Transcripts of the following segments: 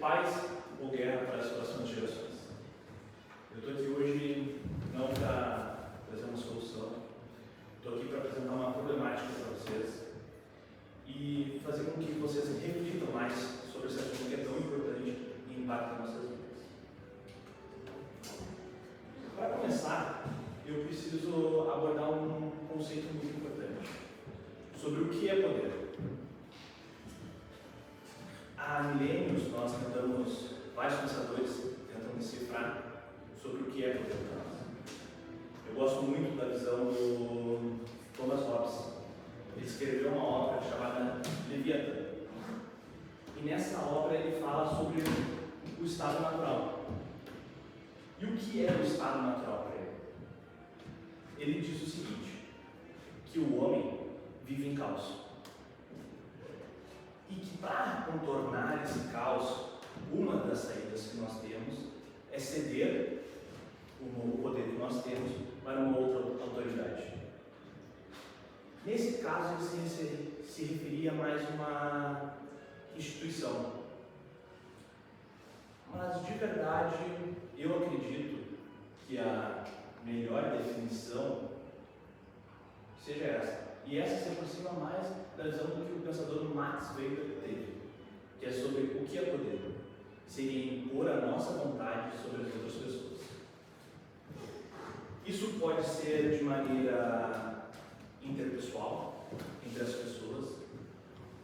paz ou guerra para as próximas gerações. Eu estou aqui hoje não para trazer uma solução, estou aqui para apresentar uma problemática para vocês e fazer com que vocês reflitam mais sobre esse assunto que é tão importante e impacta nossas vidas. Para começar, eu preciso abordar um conceito muito importante sobre o que é poder. Há milênios nós vários pensadores tentam decifrar sobre o que é poder para nós. Eu gosto muito da visão do Thomas Hobbes. Ele escreveu uma obra chamada Leviatã. E nessa obra ele fala sobre o estado natural. E o que é o estado natural para ele? Ele diz o seguinte, que o homem vive em caos. E que para contornar esse caos, uma das saídas que nós temos é ceder o poder que nós temos para uma outra autoridade. Nesse caso, ele se referia a mais uma instituição. Mas, de verdade, eu acredito que a melhor definição seja essa. E essa se aproxima mais da visão do que o pensador Max Weber teve, que é sobre o que é poder. Seria impor a nossa vontade sobre as outras pessoas. Isso pode ser de maneira interpessoal, entre as pessoas,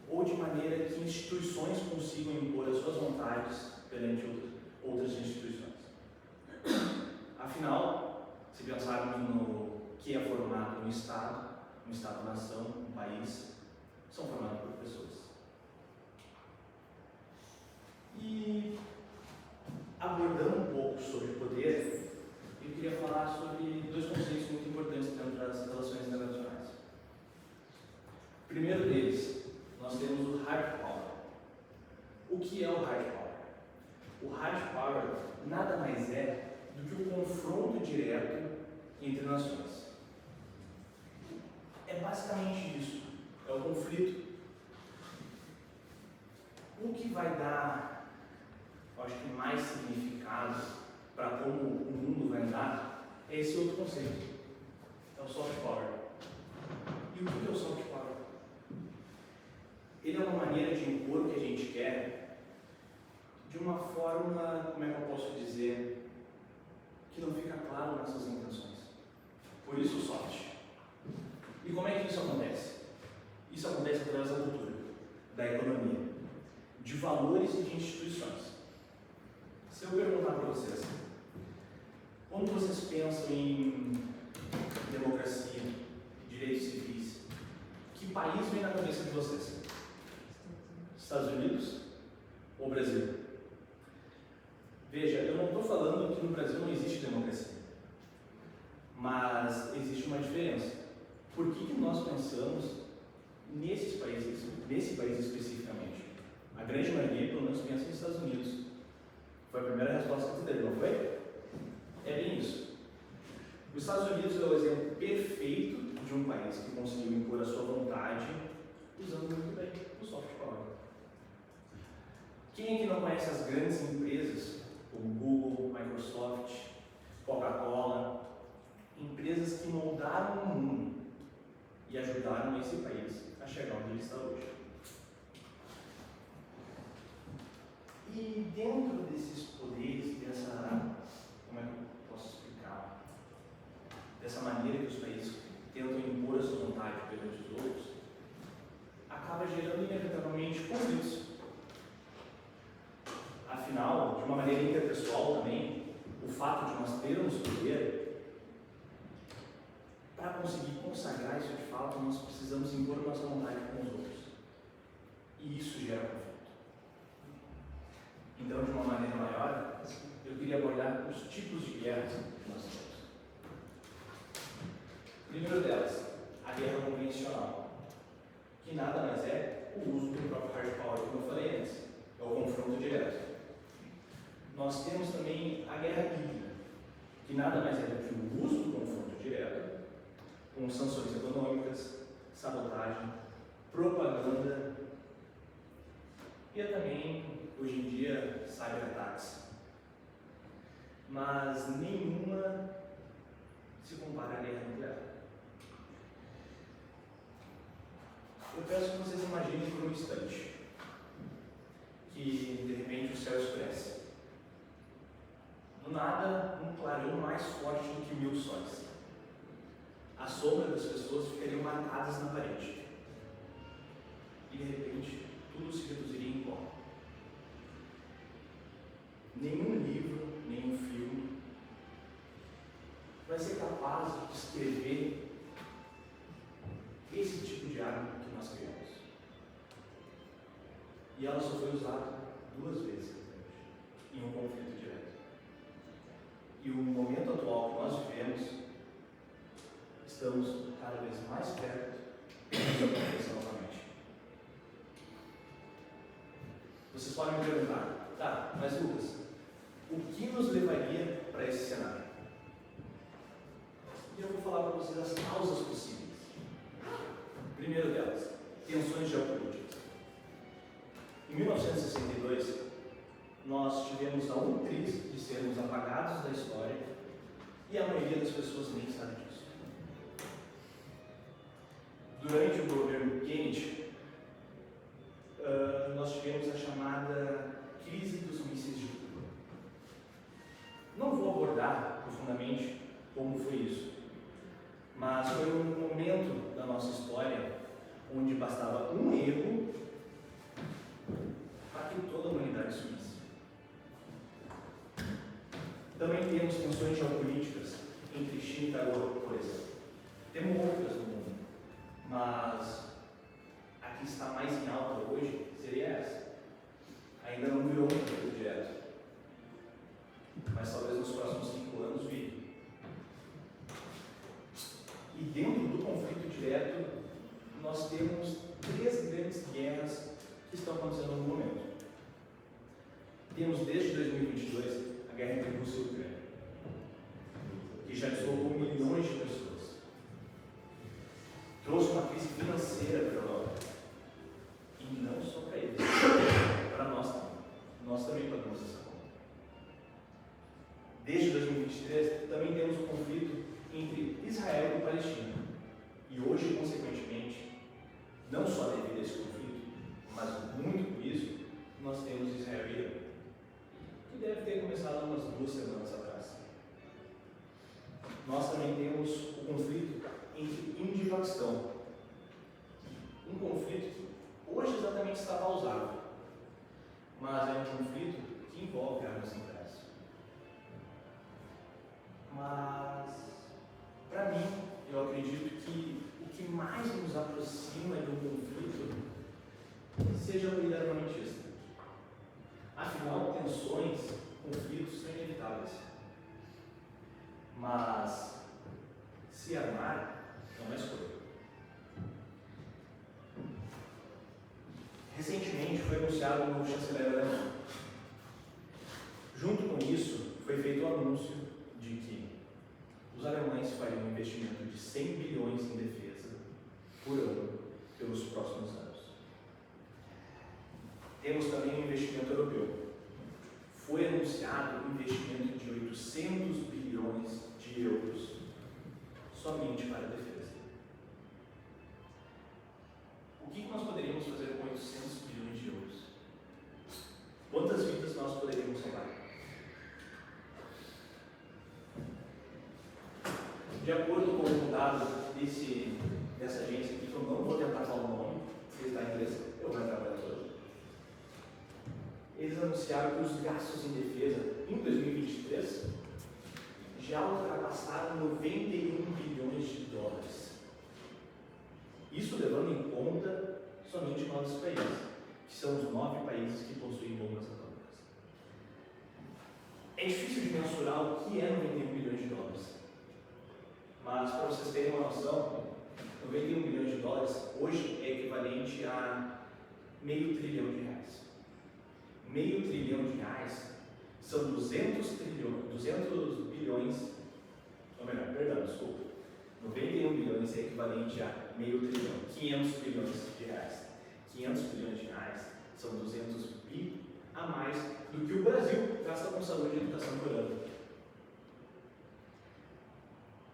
ou de maneira que instituições consigam impor as suas vontades perante outras instituições. Afinal, se pensarmos no que é formado no Estado-nação, um país, são formados por pessoas. E, abordando um pouco sobre poder, eu queria falar sobre dois conceitos muito importantes dentro das relações internacionais. O primeiro deles, nós temos o hard power. O que é o hard power? O hard power nada mais é do que o confronto direto entre nações. É basicamente isso, é o conflito. O que vai dar, eu acho que mais significado para como o mundo vai andar é esse outro conceito, é o soft power. E o que é o soft power? Ele é uma maneira de impor o que a gente quer de uma forma, como é que eu posso dizer, que não fica claro nossas intenções. Por isso o soft. E como é que isso acontece? Isso acontece através da cultura, da economia, de valores e de instituições. Se eu perguntar para vocês, quando vocês pensam em democracia, direitos civis, que país vem na cabeça de vocês? Estados Unidos ou Brasil? Veja, eu não estou falando que no Brasil não existe democracia, mas existe uma diferença. Por que nós pensamos nesse país especificamente? A grande maioria, pelo menos, pensa nos Estados Unidos. Foi a primeira resposta que você teve, não foi? É bem isso. Os Estados Unidos é o exemplo perfeito de um país que conseguiu impor a sua vontade usando muito bem o soft power. Quem é que não conhece as grandes empresas, como Google, Microsoft, Coca-Cola, empresas que moldaram o mundo e ajudaram esse país a chegar onde ele está hoje. E dentro desses poderes, como é que eu posso explicar? Dessa maneira que os países tentam impor a sua vontade perante os outros, acaba gerando inevitavelmente conflitos. Afinal, de uma maneira interpessoal também, o fato de nós termos poder, para conseguir consagrar isso de fato, nós precisamos impor a nossa vontade com os outros. E isso gera conflito. Então, de uma maneira maior, eu queria abordar os tipos de guerra que nós temos. O primeiro delas, a guerra convencional, que nada mais é o uso do próprio hard power, como eu falei antes, é o confronto direto. Nós temos também a guerra híbrida, que nada mais é do que o uso do confronto direto, com sanções econômicas, sabotagem, propaganda e também hoje em dia, cyberataques. Mas nenhuma se compara à guerra nuclear. Eu peço que vocês imaginem por um instante que, de repente, o céu escurece. Do nada, um clarão mais forte do que 1000 sóis. A sombra das pessoas ficariam marcadas na parede. E, de repente, tudo se reduziria em pó. Nenhum livro, nenhum filme vai ser capaz de descrever esse tipo de arma que nós criamos. E ela só foi usada 2 vezes em um conflito direto. E o momento atual que nós vivemos, estamos cada vez mais perto disso acontecer novamente. Vocês podem me perguntar, tá, mas Lucas, o que nos levaria para esse cenário? E eu vou falar para vocês as causas possíveis. Primeiro delas, tensões geopolíticas. Em 1962, nós tivemos a um triz de sermos apagados da história e a maioria das pessoas nem sabe disso. Durante o governo Kennedy, nós tivemos a chamada crise dos mísseis de Cuba. Não vou abordar profundamente como foi isso, mas foi um momento da nossa história onde bastava um erro para que toda a humanidade sumisse. Também temos tensões geopolíticas entre China e Taiwan, por exemplo. Temos outras no mundo, mas a que está mais em alta hoje seria essa. Ainda não virou um conflito direto, mas talvez nos próximos 5 anos vire. E dentro do conflito direto, nós temos 3 grandes guerras que estão acontecendo no momento. Temos desde 2022 a guerra entre Rússia e Ucrânia, que já deslocou milhões de pessoas. Trouxe uma crise financeira para a Europa. E não só para eles, para nós também. Nós também pagamos essa conta. Desde 2023, também temos um conflito entre Israel e Palestina. E hoje, consequentemente, não só devido a esse conflito, mas muito por isso, nós temos Israel e Irã, que deve ter começado umas 2 semanas atrás. Nós também temos o conflito entre Índia e Paquistão. Um conflito que hoje exatamente está pausado, mas é um conflito que envolve armas nucleares. Mas, para mim, eu acredito que o que mais nos aproxima de um conflito seja a unidade armamentista. Afinal, tensões, conflitos são inevitáveis. Mas se armar é uma escolha. Recentemente foi anunciado um novo chanceler alemão. Junto com isso, foi feito o anúncio de que os alemães fariam um investimento de 100 bilhões em defesa por ano pelos próximos anos. Temos também um investimento europeu. Foi anunciado um investimento de 800 bilhões de euros somente para a defesa. O que nós poderíamos fazer com 800 bilhões de euros? Quantas vidas nós poderíamos salvar? De acordo com o dado dessa agência aqui, que eu não vou tentar falar o nome, se está em inglês, eu vou entrar para hoje. Eles anunciaram que os gastos em defesa em 2023 já ultrapassaram 91 bilhões de dólares. Isso levando em conta somente 9 países, que são os 9 países que possuem bombas atômicas. É difícil de mensurar o que é 91 bilhões de dólares. Mas, para vocês terem uma noção, 91 bilhões de dólares hoje é equivalente a R$500 bilhão. R$500 bilhão são 200 bilhões, ou melhor, perdão, desculpa. 91 bilhões é equivalente a R$500 bilhão, 500 bilhões de reais. 500 bilhões de reais são 200 bi a a mais do que o Brasil gasta com saúde e educação por ano.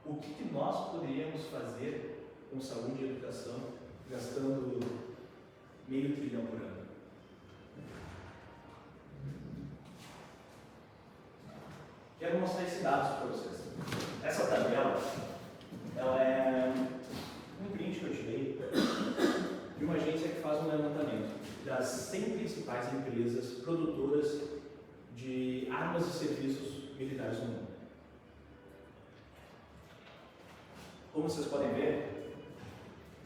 O que nós poderíamos fazer com saúde e educação gastando meio trilhão por ano? Quero mostrar esse dado para vocês. Essa tabela, ela é um print que eu tirei de uma agência que faz um levantamento das 100 principais empresas produtoras de armas e serviços militares no mundo. Como vocês podem ver,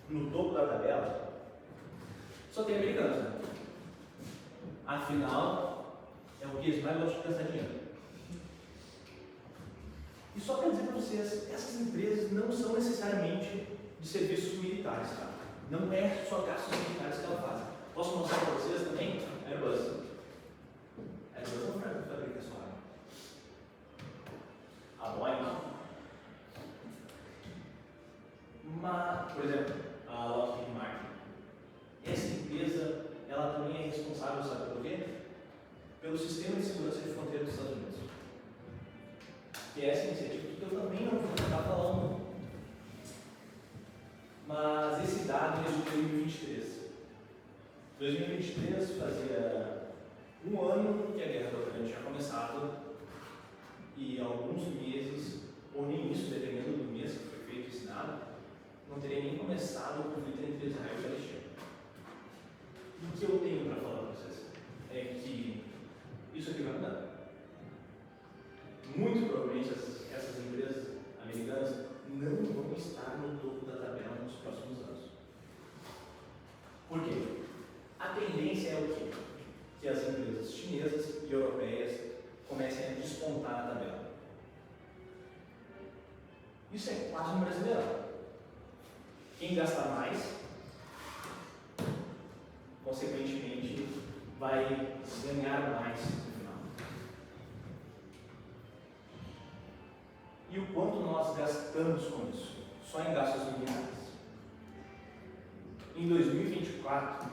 no topo da tabela só tem americanos, né? Afinal, é o que eles mais gostam de gastar dinheiro. E só para dizer para vocês, essas empresas não são necessariamente de serviços militares, tá? Não é só gastos militares que ela faz. Posso mostrar para vocês também? Airbus. Airbus não fabrica só arma. A Boeing não. Mas, por exemplo, a Lockheed Martin. Essa empresa, ela também é responsável, sabe por quê? Pelo Sistema de Segurança de Fronteira dos Estados Unidos. Que é essa iniciativa que eu também não vou estar falando. Mas esse dado é de 2023. 2023 fazia um ano que a guerra da Ucrânia tinha começado e alguns meses, ou nem isso, dependendo do mês que foi feito esse dado, não teria nem começado o conflito entre Israel e Palestina. E o que eu tenho para falar para vocês é que isso aqui vai mudar. Muito provavelmente essas empresas americanas não vão estar no topo da tabela nos próximos anos. Por quê? A tendência é o quê? Que as empresas chinesas e europeias comecem a despontar na tabela. Isso é quase um brasileirão. Quem gasta mais, consequentemente, vai ganhar mais no final. E o quanto nós gastamos com isso? Só em gastos militares. Em 2024,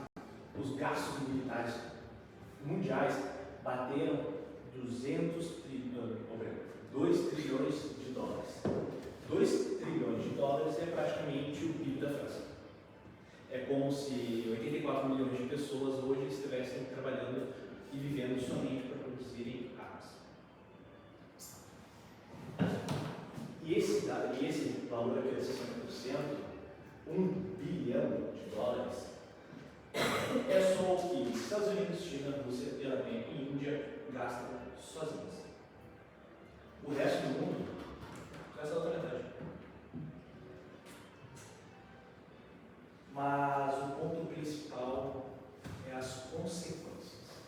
os gastos militares mundiais bateram 2 trilhões de dólares. 2 trilhões de dólares é praticamente o PIB da França. É como se 84 milhões de pessoas hoje estivessem trabalhando e vivendo somente para produzirem armas. E esse valor aqui de 60%, 1 bilhão de dólares, é só o que Estados Unidos, China, Rússia, Alemanha e Índia gastam sozinhos. O resto do mundo gasta outra metade. Mas o ponto principal é as consequências.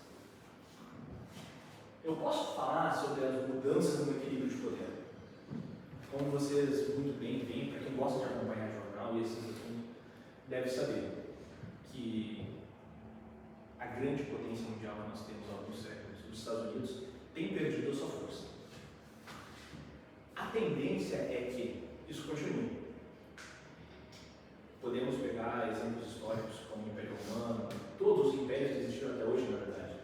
Eu posso falar sobre as mudanças no equilíbrio de poder. Como vocês muito bem veem, para quem gosta de acompanhar jornal e esses assuntos, deve saber que a grande potência mundial que nós temos há alguns séculos, os Estados Unidos, tem perdido a sua força. A tendência é que isso continue. Podemos pegar exemplos históricos como o Império Romano, todos os impérios que existiram até hoje, na verdade.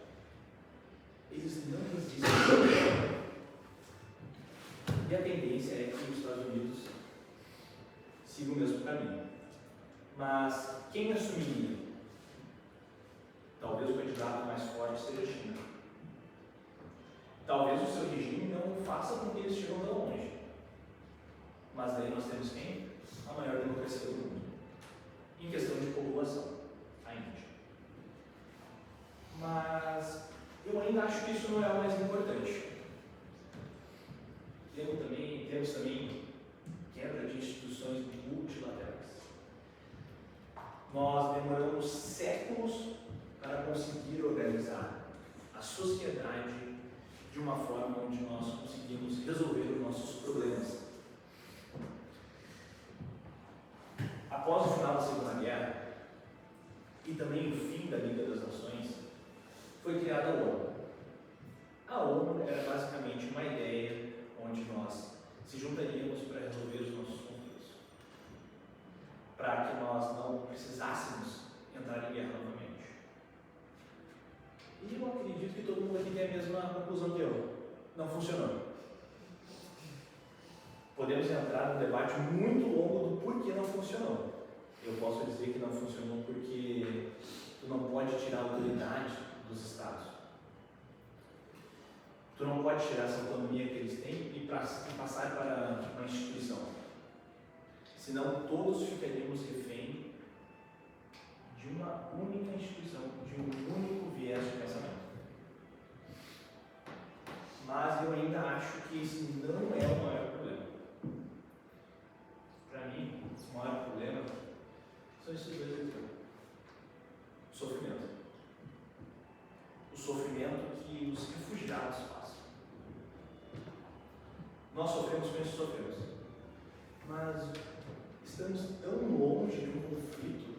Eles não existem. E a tendência é que os Estados Unidos sigam o mesmo caminho. Mas quem assumiria? Talvez o candidato mais forte seja a China. Talvez o seu regime não faça com que eles cheguem tão longe. Mas daí nós temos quem? A maior democracia do mundo. Em questão de população, a Índia. Mas eu ainda acho que isso não é o mais importante. Temos também quebra de instituições multilaterais. Nós demoramos séculos para conseguir organizar a sociedade de uma forma onde nós conseguimos resolver os nossos problemas. Após o final da Segunda Guerra e também o fim da Liga das Nações, foi criada a ONU. A ONU era basicamente uma ideia onde nós se juntaríamos para resolver os nossos conflitos, para que nós não precisássemos entrar em guerra novamente. E eu acredito que todo não funcionou. Podemos entrar num debate muito longo do porquê não funcionou. Eu posso dizer que não funcionou porque tu não pode tirar a autoridade dos estados. Tu não pode tirar essa autonomia que eles têm e passar para uma instituição. Senão todos ficaríamos refém de uma única instituição, de um único viés de pensamento. Mas eu ainda acho que isso não é o maior problema. Para mim, o maior problema são esses dois exemplos. O sofrimento. O sofrimento que os refugiados passam. Nós sofremos com isso, sofremos. Mas estamos tão longe de um conflito.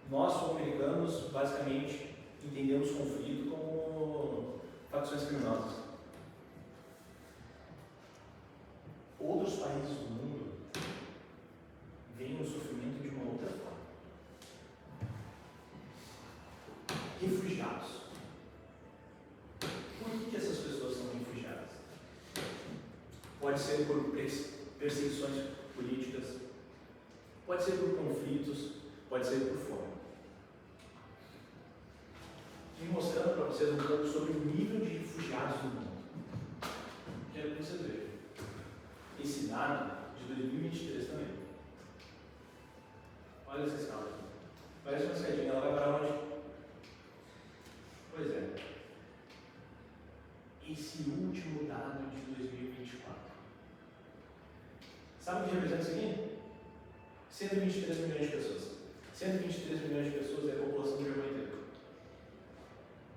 Nós, sul-americanos, basicamente entendemos conflito como facções criminosas. Outros países do mundo veem o sofrimento de uma outra forma. Refugiados. Por que essas pessoas são refugiadas? Pode ser por perseguições políticas, pode ser por conflitos, pode ser por fome. E mostrando para vocês um pouco sobre o nível de refugiados no mundo. Quero que vocês vejam. Esse dado de 2023 também. Olha essa escala aqui. Parece uma escadinha, ela vai para onde? Pois é. Esse último dado de 2024. Sabe o que representa isso aqui? 123 milhões de pessoas. 123 milhões de pessoas é a população do Japão inteiro.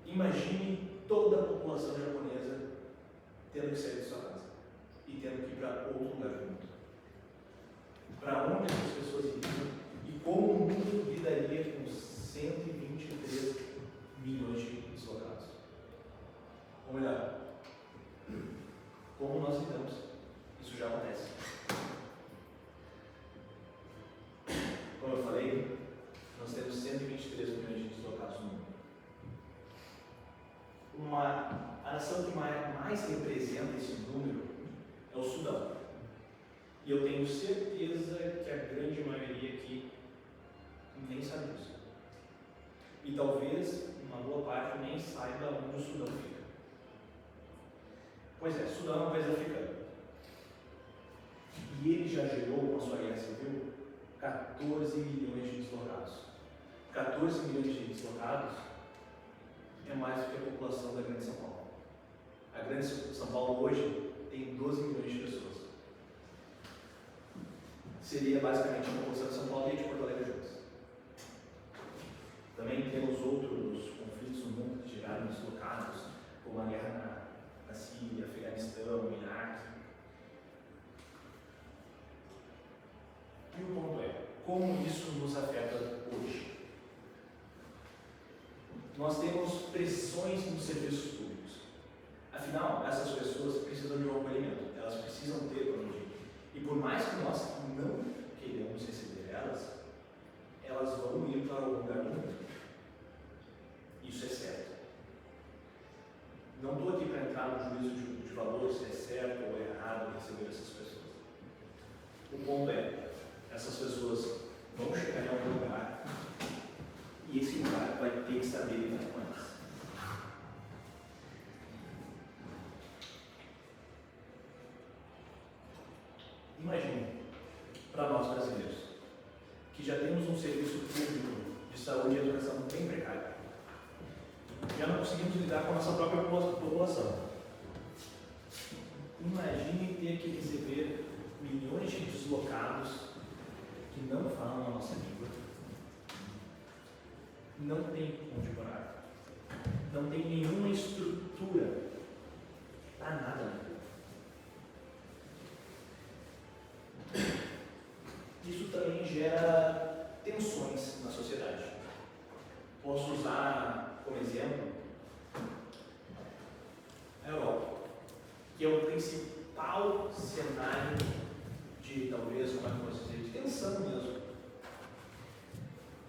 Imagine toda a população japonesa tendo que sair de sua casa e tendo que ir para outro lugar do mundo. Para onde essas pessoas iriam e como o mundo lidaria com 123 milhões de deslocados? Ou melhor, como nós lidamos? Isso já acontece. Como eu falei, nós temos 123 milhões de deslocados no mundo. A nação que mais representa esse número é o Sudão. E eu tenho certeza que a grande maioria aqui nem sabe disso. E talvez uma boa parte nem saiba onde o Sudão fica. Pois é, Sudão é um país africano. E ele já gerou, com a sua guerra civil, 14 milhões de deslocados. 14 milhões de deslocados é mais do que a população da Grande São Paulo. A Grande São Paulo hoje tem 12 milhões de pessoas. Seria basicamente a população de São Paulo e de Porto Alegre juntos. Também temos outros conflitos no mundo que geraram deslocados, como a guerra na Síria, Afeganistão, Iraque. E o ponto é, como isso nos afeta hoje? Nós temos pressões nos serviços públicos. Afinal, essas pessoas precisam de um acolhimento, elas precisam ter para onde ir. E por mais que nós não queiramos receber elas, elas vão ir para o lugar do mundo. Isso é certo. Não estou aqui para entrar no juízo de valor se é certo ou errado receber essas pessoas. O ponto é, essas pessoas vão chegar em algum lugar e esse lugar vai ter que saber lidar com elas. Imagine, para nós brasileiros, que já temos um serviço público de saúde e educação bem precário. Já não conseguimos lidar com a nossa própria população. Imagine ter que receber milhões de deslocados que não falam a nossa língua, não tem onde morar, não tem nenhuma estrutura para nada. Isso também gera tensões na sociedade. Posso usar como exemplo a Europa, que é o principal cenário de, talvez, como é que eu posso dizer, de tensão mesmo.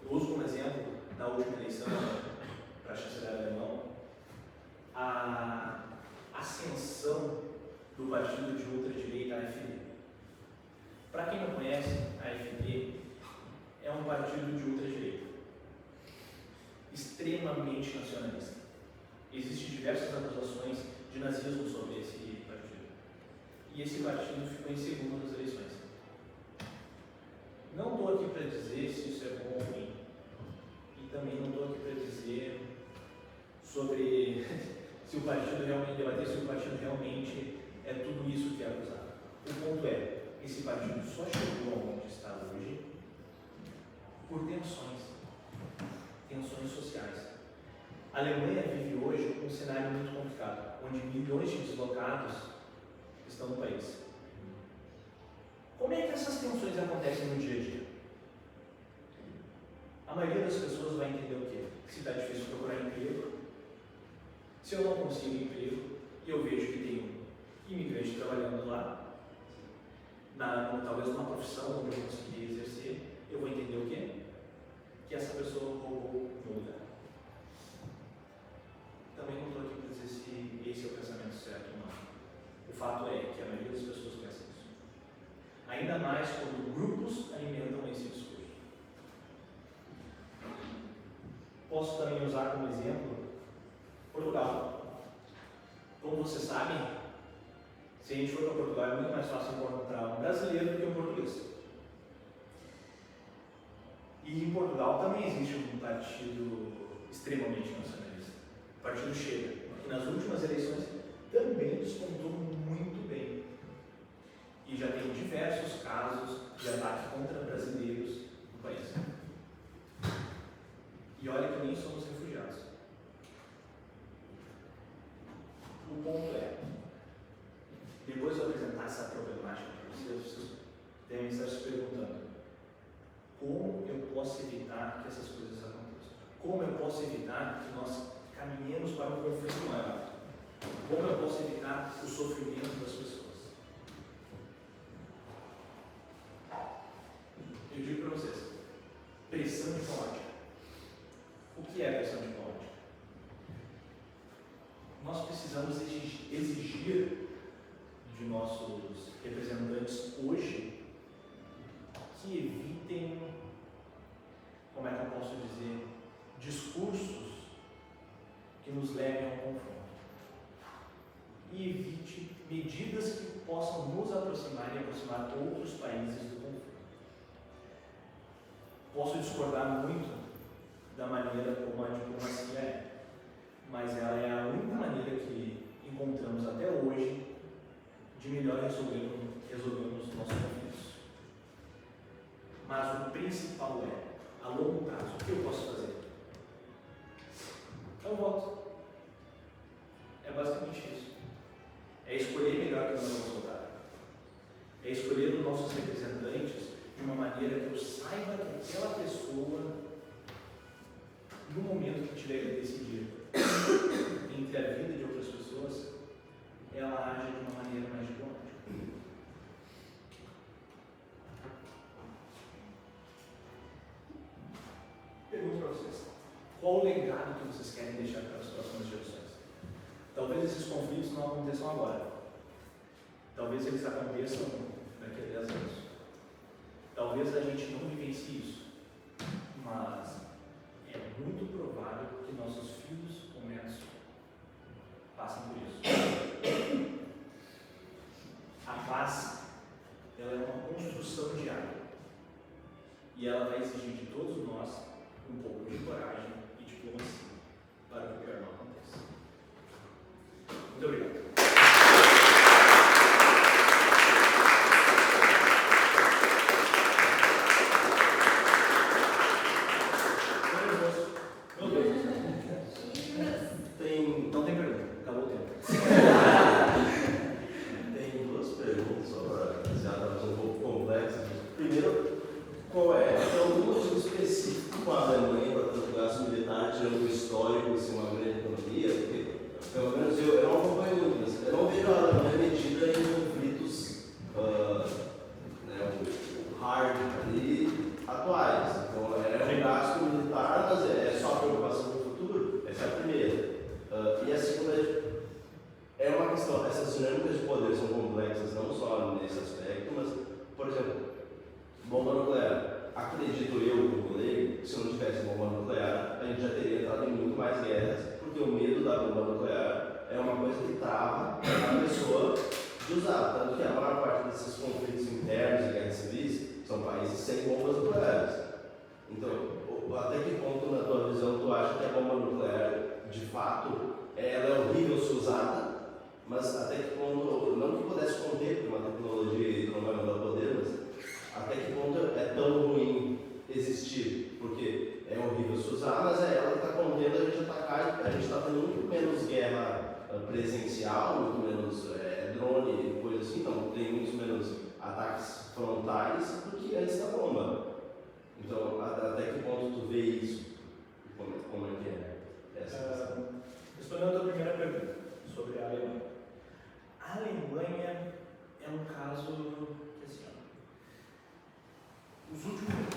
Eu uso como exemplo, na última eleição para a chanceler alemão, a partido de ultradireita AfD. Para quem não conhece, a AfD é um partido de ultradireita, extremamente nacionalista. Existem diversas acusações de nazismo sobre esse partido. E esse partido ficou em segundo nas eleições. Não estou aqui para dizer se isso é bom ou ruim. E também não estou aqui para dizer sobre se o partido realmente debater se o partido realmente é tudo isso que é acusado. O ponto é, esse partido só chegou onde está hoje por tensões sociais. A Alemanha vive hoje um cenário muito complicado, onde milhões de deslocados estão no país. Como é que essas tensões acontecem no dia a dia? A maioria das pessoas vai entender o quê? Se está difícil procurar emprego, se eu não consigo emprego e eu vejo que tem um imigrante trabalhando lá, talvez numa profissão onde eu conseguiria exercer, eu vou entender o quê? Que essa pessoa roubou meu lugar. Também não estou aqui para dizer se esse é o pensamento certo ou não. O fato é que a maioria das pessoas pensa isso. Ainda mais quando grupos alimentam esse discurso. Posso também usar como exemplo Portugal. Como vocês sabem, se a gente for para Portugal é muito mais fácil encontrar um brasileiro do que um português. E em Portugal também existe um partido extremamente nacionalista, o Partido Chega, que nas últimas eleições também despontou muito bem. E já tem diversos casos de ataque contra brasileiros no país. E olha que nem somos refugiados. O ponto é, depois de eu apresentar essa problemática para vocês devem estar se perguntando: como eu posso evitar que essas coisas aconteçam? Como eu posso evitar que nós caminhemos para um conflito maior? Como eu posso evitar o sofrimento das pessoas? Eu digo para vocês, pressão diplomática. O que é pressão diplomática? Nós precisamos exigir de nossos representantes hoje que evitem, como é que eu posso dizer, discursos que nos levem ao confronto. E evite medidas que possam nos aproximar e aproximar outros países do conflito. Posso discordar muito da maneira como a diplomacia é, mas ela é a única maneira que encontramos até hoje de melhor resolvermos nossos conflitos. Mas o principal é, a longo prazo, o que eu posso fazer? Eu voto. É basicamente isso. É escolher melhor quem nós vamos votar. É escolher os nossos representantes de uma maneira que eu saiba que aquela pessoa, no momento que tiver que decidir entre a vida de outras pessoas, ela age de uma maneira mais diplomática. Pergunto para vocês: qual o legado que vocês querem deixar para as próximas gerações? Talvez esses conflitos não aconteçam agora. Talvez eles aconteçam daqui a 10 anos. Talvez a gente não vivencie isso. Mas é muito provável que nossos filhos ou netos passem por isso. A paz, ela é uma construção diária. E ela vai exigir de todos nós um pouco de coragem e diplomacia para que o pior não aconteça. Muito obrigado. Não tem pergunta, acabou o tempo. Tem duas perguntas, só para iniciar, um pouco complexas. Primeiro, qual é? Tem algum motivo específico com a Alemanha para tanto gasto militar, tirando o histórico, assim, uma grande economia? Porque, pelo menos eu não acompanho muito, mas eu não vejo a Alemanha metida em conflitos hard ali, atuais. Então, é um gasto militar, mas é só a preocupação no futuro? Essa é a primeira. E a segunda é uma questão, essas as dinâmicas de poder são complexas não só nesse aspecto, mas, por exemplo, bomba nuclear. Acredito eu, como leigo, que se não tivesse bomba nuclear, a gente já teria entrado em muito mais guerras, porque o medo da bomba nuclear é uma coisa que trava a pessoa de usar. Tanto que a maior parte desses conflitos internos e guerras civis são países sem bombas nucleares. Então, até que ponto, na tua visão, tu acha que a bomba nuclear, de fato, ela é horrível se usada, mas até que ponto, não que pudesse conter, porque uma tecnologia não vai mudar poder, mas até que ponto é tão ruim existir? Porque é horrível se usar, mas é ela que está contendo a gente atacar, a gente está tendo muito menos guerra presencial, muito menos drone e coisa assim, então tem muito menos ataques frontais do que antes da bomba. Então, até que ponto tu vê isso? Como é que é essa questão? Respondendo a tua primeira pergunta sobre a Alemanha. A Alemanha é um caso que, assim,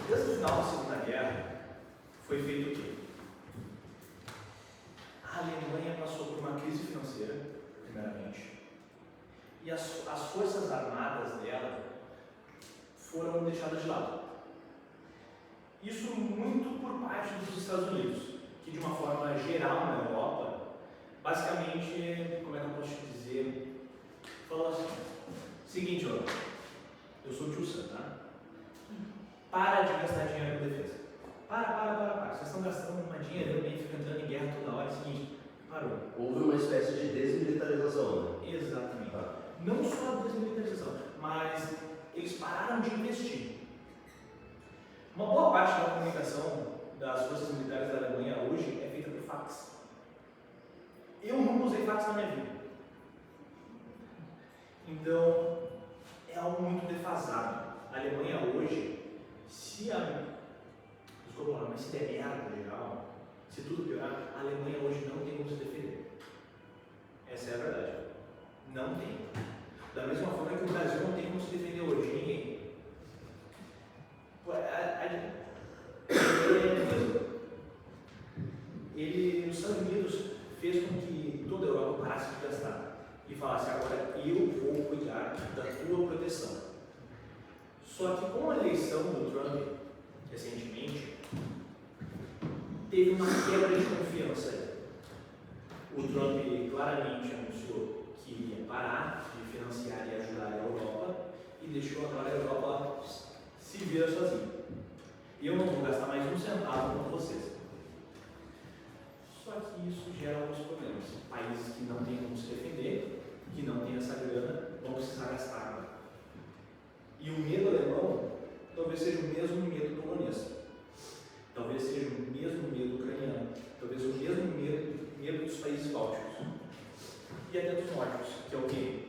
desde o final da Segunda Guerra, foi feito o quê? A Alemanha passou por uma crise financeira, primeiramente, e as forças armadas dela foram deixadas de lado. Isso muito por parte dos Estados Unidos, que de uma forma geral na Europa, basicamente, como é que eu posso te dizer, falou assim, seguinte, ó, eu sou tio Sam, tá? Para de gastar dinheiro com defesa. Para. Vocês estão gastando uma dinheiro bem, fica entrando em guerra toda hora, é o seguinte, parou. Houve uma espécie de desmilitarização, né? Exatamente. Não só a desmilitarização, mas eles pararam de investir. Uma boa parte da comunicação das forças militares da Alemanha hoje é feita por fax. Eu nunca usei fax na minha vida. Então, é algo muito defasado. A Alemanha hoje, desculpa lá, mas se der merda geral, se tudo piorar, a Alemanha hoje não tem como se defender. Essa é a verdade. Não tem. Da mesma forma que o Brasil não tem como se defender hoje. Ninguém. Os Estados Unidos fez com que toda a Europa parasse de gastar e falasse, agora eu vou cuidar da tua proteção. Só que com a eleição do Trump, recentemente, teve uma quebra de confiança. O Trump claramente anunciou que iria parar de financiar e ajudar a Europa e deixou agora a Europa se vira sozinha. Eu não vou gastar mais um centavo com vocês. Só que isso gera alguns problemas. Países que não têm como se defender, que não têm essa grana, vão precisar gastar agora. E o medo alemão talvez seja o mesmo medo polonês. Talvez seja o mesmo medo ucraniano. Talvez o mesmo medo dos países bálticos. E até dos nórdicos, que é o quê?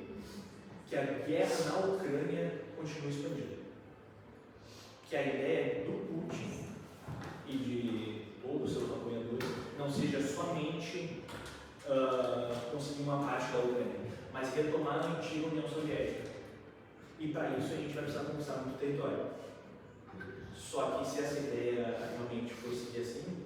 Que a guerra na Ucrânia continue expandida. Que a ideia do Putin e de todos os seus apoiadores não seja somente conseguir uma parte da Ucrânia, mas retomar a antiga União Soviética. E para isso a gente vai precisar conquistar muito território. Só que se essa ideia realmente for seguir assim,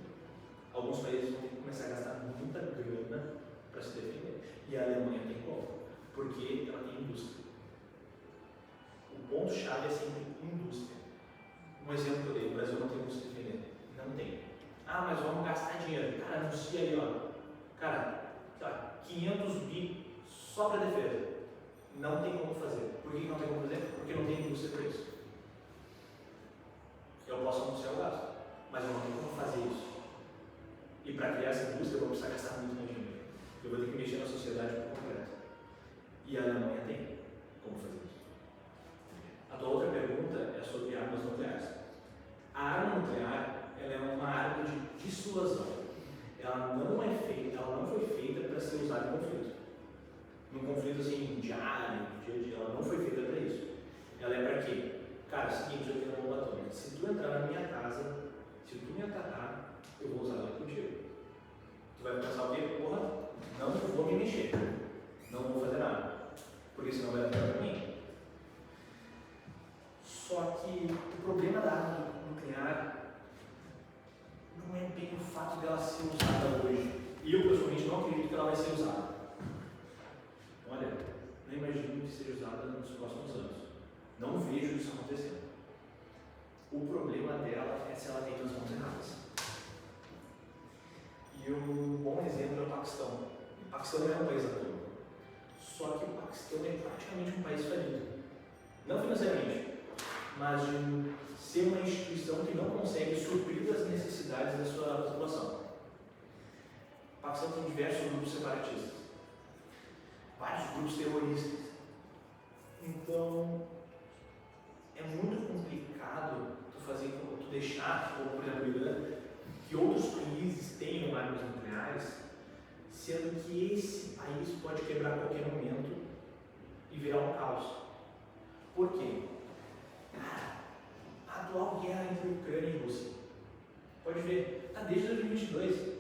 alguns países vão ter que começar a gastar muita grana para se defender. E a Alemanha tem como? Porque ela tem indústria. O ponto-chave é sempre indústria. Um exemplo que eu dei, o Brasil não tem como se defender. Não tem. Ah, mas vamos gastar dinheiro. Cara, anuncia ali, ó. Cara, 500 bi só para defesa. Não tem como fazer. Por que não tem como fazer? Porque não tem indústria para isso. Eu posso anunciar o gasto, mas eu não tenho como fazer isso. E para criar essa indústria eu vou precisar gastar muito mais dinheiro. Eu vou ter que mexer na sociedade por completo. E a Alemanha tem como fazer isso. A tua outra pergunta é sobre armas nucleares. A arma nuclear, ela é uma arma de dissuasão. Ela não foi feita para ser usada em conflito. Num conflito assim, diário, dia a dia, ela não foi feita para isso. Ela é para quê? Cara, é o seguinte, eu tenho uma bomba atômica. Se tu entrar na minha casa, se tu me atacar, eu vou usar ela contigo. Tu vai pensar o quê? Porra, não vou me mexer. Não vou fazer nada. Porque senão vai dar para mim. Só que o problema da arma nuclear não é bem o fato dela ser usada hoje. E eu, pessoalmente, não acredito que ela vai ser usada. Olha, seja usada nos próximos anos. Não vejo isso acontecendo. O problema dela é se ela tem nas mãos erradas. E um bom exemplo é o Paquistão. O Paquistão não é um país atômico. Só que o Paquistão é praticamente um país falido. Não financeiramente, mas de ser uma instituição que não consegue suprir as necessidades da sua população. O Paquistão tem diversos grupos separatistas, vários grupos terroristas. Então, é muito complicado tu deixar, como por exemplo, o Irã, que outros países tenham armas nucleares, sendo que esse país pode quebrar a qualquer momento e virar um caos. Por quê? Cara, a atual guerra entre Ucrânia e Rússia, pode ver, está desde 2022.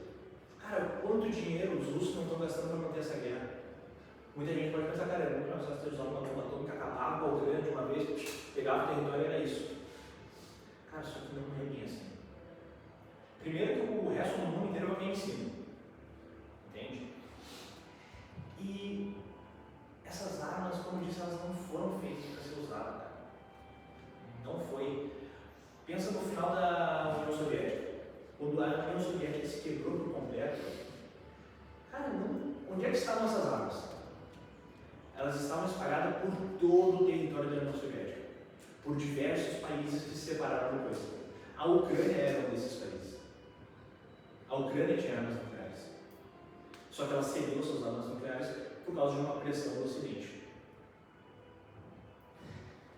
Cara, quanto dinheiro os russos não estão gastando para manter essa guerra? Muita gente pode pensar, cara, é muito mais fácil usar uma bomba atômica, acabar com a Ucrânia de uma vez, pegava o território e era isso. Cara, isso aqui não é bem assim. Primeiro que o resto do mundo inteiro vai vir em cima. Entende? E essas armas, como eu disse, elas não foram feitas para ser usadas, cara. Não foi. Pensa no final da União Soviética. Quando a União Soviética se quebrou por completo, cara, não. Onde é que estavam essas armas? Elas estavam espalhadas por todo o território da União Soviética, por diversos países que se separaram depois. A Ucrânia era um desses países. A Ucrânia tinha armas nucleares. Só que ela cedeu suas armas nucleares por causa de uma pressão do Ocidente.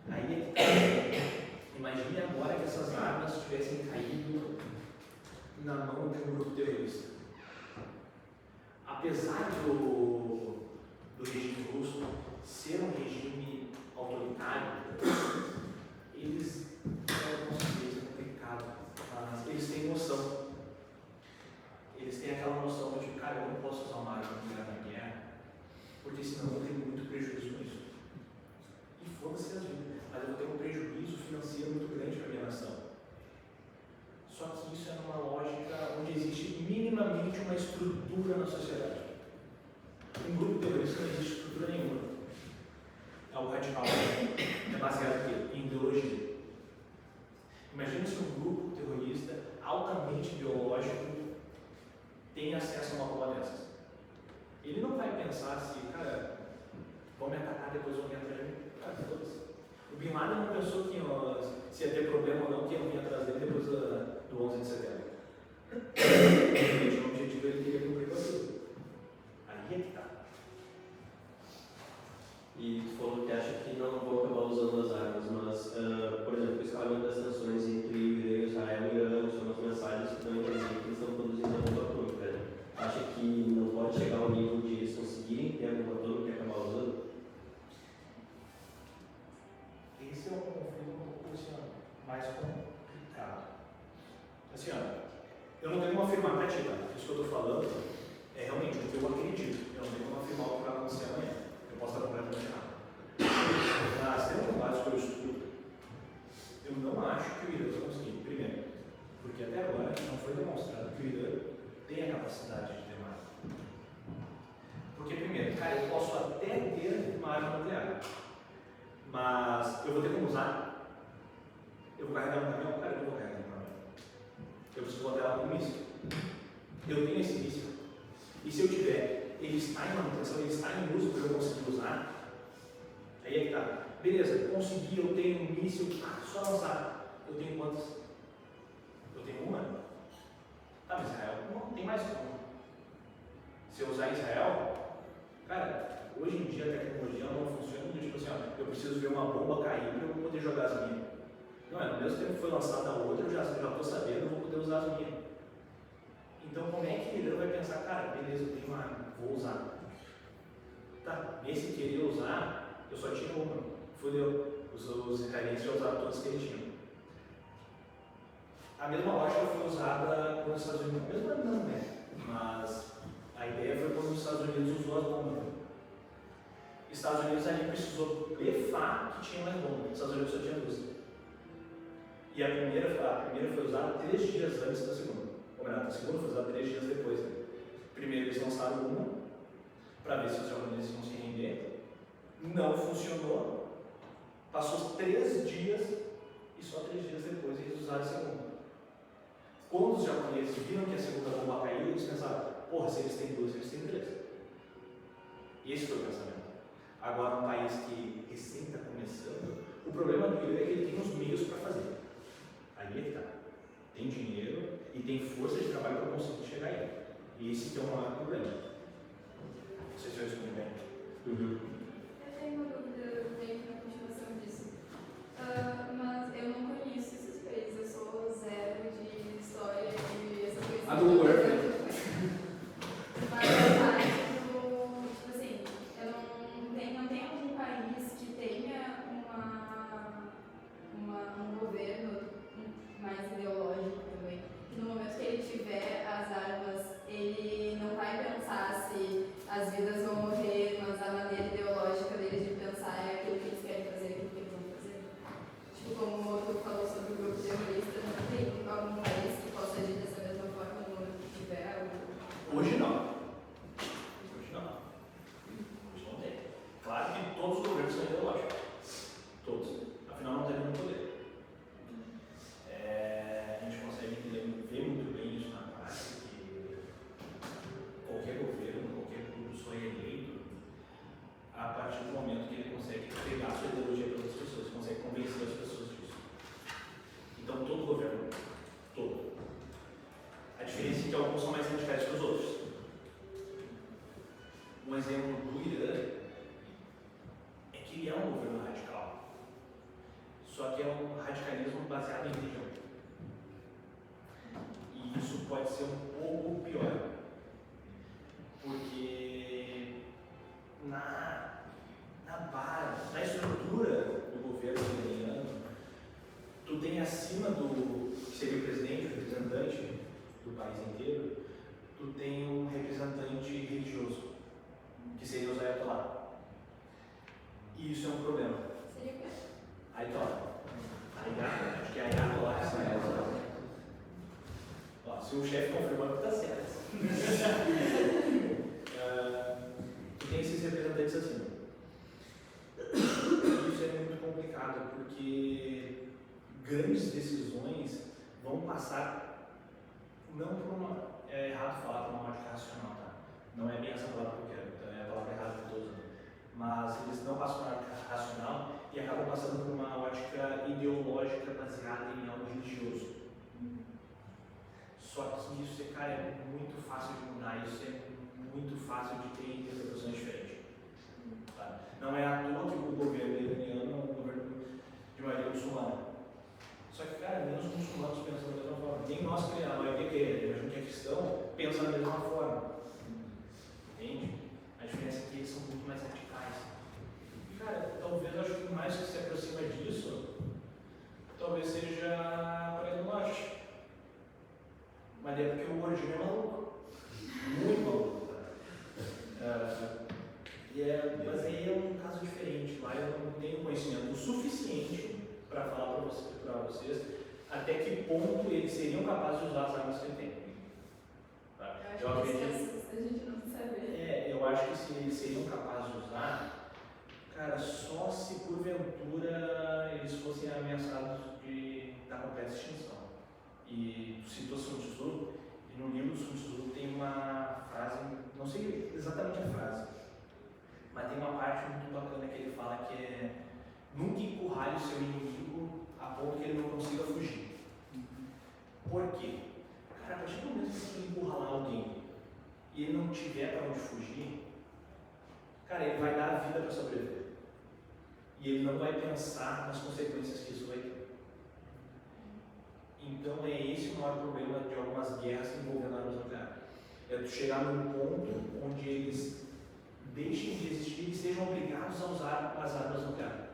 Aí, imagine agora que essas armas tivessem caído na mão de um grupo terrorista. Apesar do regime russo ser um regime autoritário, eles é complicado, mas eles têm noção. Eles têm aquela noção de, cara, eu não posso usar uma arma nuclear na guerra, porque senão eu vou ter muito prejuízo com isso. E foda-se as vidas, mas eu vou ter um prejuízo financeiro muito grande para a minha nação. Só que isso é numa lógica onde existe minimamente uma estrutura na sociedade. Um grupo terrorista não existe estrutura nenhuma. É algo radical. É baseado em ideologia. Imagina se um grupo terrorista altamente ideológico tem acesso a uma bomba dessas. Ele não vai pensar se, cara, vão me atacar, depois vão vir atrás de mim. Cara, foda-se. O Bin Laden não pensou que se ia ter problema ou não, que iam vir atrás dele depois do 11 de setembro. O objetivo ele queria cumprir com aquilo. Aí é que tá. E tu falou que acha que não vão acabar usando as armas, mas, por exemplo, o escalamento das tensões entre Israel e Irã, são as mensagens que estão entendendo que eles estão produzindo a bomba atômica. Acha que não pode chegar ao nível de eles conseguirem ter a bomba atômica e acabar usando? Esse é um conflito um pouco assim, mais complicado. Assim, eu não tenho como afirmar para ti, tá? Isso que eu estou falando é realmente o que eu acredito. Eu não tenho como afirmar o que vai acontecer amanhã. Eu posso estar completamente errado. Mas tem um base que eu estudo. Eu não acho que o Irã vai conseguir. Primeiro, porque até agora não foi demonstrado que o Irã tem a capacidade de ter uma arma. Porque, primeiro, cara, eu posso até ter uma arma nuclear, mas eu vou ter como usar. Eu vou carregar um caminhão? Cara, eu não vou carregar um caminhão. Eu preciso botar ela com míssil. Eu tenho esse míssil. E se eu tiver, ele está em manutenção, ele está em uso para eu conseguir usar, aí é que tá. Beleza, consegui, eu tenho um míssil, só lançar. Eu tenho quantas? Eu tenho uma. Tá, mas Israel não tem mais como. Se eu usar Israel, cara, hoje em dia a tecnologia não funciona do tipo assim, eu preciso ver uma bomba cair para eu poder jogar as minhas. Não é, no mesmo tempo que foi lançada a outra, eu já estou sabendo, eu vou poder usar as minhas. Então, como é que ele vai pensar, cara, beleza, eu tenho uma arma, vou usar. Tá, nesse querer usar, eu só tinha uma. Fudeu. Os israelenses já usaram todas que eles tinham. A mesma lógica foi usada quando os Estados Unidos, a mesma não, né? Mas a ideia foi quando os Estados Unidos usou as bombas. Os Estados Unidos ali precisou blefar que tinha mais bombas. Os Estados Unidos só tinha duas. E a primeira foi usada 3 dias antes da segunda. Ou melhor, a segunda foi usada 3 dias depois. Né? Primeiro eles lançaram uma, para ver se os japoneses iam se render. não funcionou, passou 3 dias e só 3 dias depois eles usaram a segunda. Quando os japoneses viram que a segunda bomba caiu, eles pensaram, porra, se eles têm 2, eles têm 3. Esse foi o pensamento. Agora, um país que recém está começando, o problema do Irã é que ele tem os meios para fazer. Aí é que tá. Tem dinheiro e tem força de trabalho para conseguir chegar aí. E esse que é o maior problema. Não sei se eu respondi bem. Uhum. Eu tenho uma dúvida meio que na continuação disso. Mas eu não conheço esses países, eu sou zero de história e essas coisas. A do governo. Mas a parte do. Tipo assim, eu não tem algum país que tenha um governo mais ideológico também. Que no momento que ele tiver as armas, ele não vai pensar se as vidas vão morrer, mas a maneira ideológica deles de pensar é aquilo que eles querem fazer, aquilo que eles vão fazer. Tipo, como tu falou sobre o grupo terrorista, não tem algum país que possa agir dessa mesma forma no momento que tiver algo? Hoje não. Hoje não. Hoje não tem. Claro que todos os governos são ideológicos. Todos. Afinal, não tem nenhum poder. A gente consegue ver muito bem isso na prática, que qualquer governo, qualquer grupo só é eleito a partir do momento que ele consegue pegar a sua ideologia para outras pessoas, consegue convencer as pessoas disso. Então, todo governo, todo. A diferença é que alguns são mais radicais que os outros. Um exemplo do Irã é que ele é um governo radical, só que é um radicalismo baseado em religião. E isso pode ser um pouco pior, porque na base, na estrutura do governo iraniano, tu tem acima do que seria o presidente, o representante do país inteiro, tu tem um representante religioso, que seria o Ayatollah. E isso é um problema. Seria o quê? Ayatollah. Acho que é Ayatollah que sai. Se o chefe confirmando, está certo. E tem esses representantes assim. Isso é muito complicado, porque grandes decisões vão passar, não por uma. É errado falar por uma ótica racional, tá? Não é bem essa palavra que eu quero, então é a palavra errada que eu estou usando. Mas eles não passam por uma ótica racional e acabam passando por uma ótica ideológica baseada em algo religioso. Só que isso, cara, é muito fácil de mudar, isso é muito fácil de ter interpretações diferentes. Tá? Não é à toa que o governo iraniano é um governo de maioria muçulmana. Só que, cara, nem os muçulmanos pensam da mesma forma. Nem nós, que a maioria que é cristão, pensa da mesma forma. Entende? A diferença é que eles são muito mais radicais. E, cara, talvez eu acho que o mais que se aproxima disso, talvez seja a Coreia do Norte. Mas é porque o Gordinho é maluco. Muito maluco. Mas aí é um caso diferente. Lá eu não tenho conhecimento o suficiente para falar para vocês até que ponto eles seriam capazes de usar as armas que ele tem. Tá? Eu acho que a gente não sabe. Eu acho que se eles seriam capazes de usar, cara, só se porventura eles fossem ameaçados da completa extinção. E tu citou Sun Tzu, e no livro do Sun Tzu tem uma frase, não sei exatamente a frase, mas tem uma parte muito bacana que ele fala que é: nunca encurralhe o seu inimigo a ponto que ele não consiga fugir. Por quê? Cara, a partir do momento que tu encurralar alguém e ele não tiver para onde fugir, cara, ele vai dar a vida para sobreviver. E ele não vai pensar nas consequências que isso vai ter. Então é esse o maior problema de algumas guerras envolvendo armas nucleares. É tu chegar num ponto onde eles deixem de existir e sejam obrigados a usar as armas nucleares.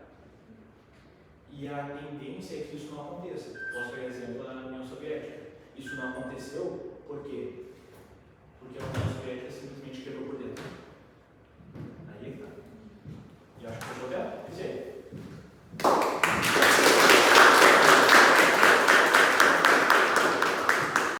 E a tendência é que isso não aconteça. Posso dar exemplo da União Soviética. Isso não aconteceu por quê? Porque a União Soviética simplesmente quebrou por dentro. Aí é que tá.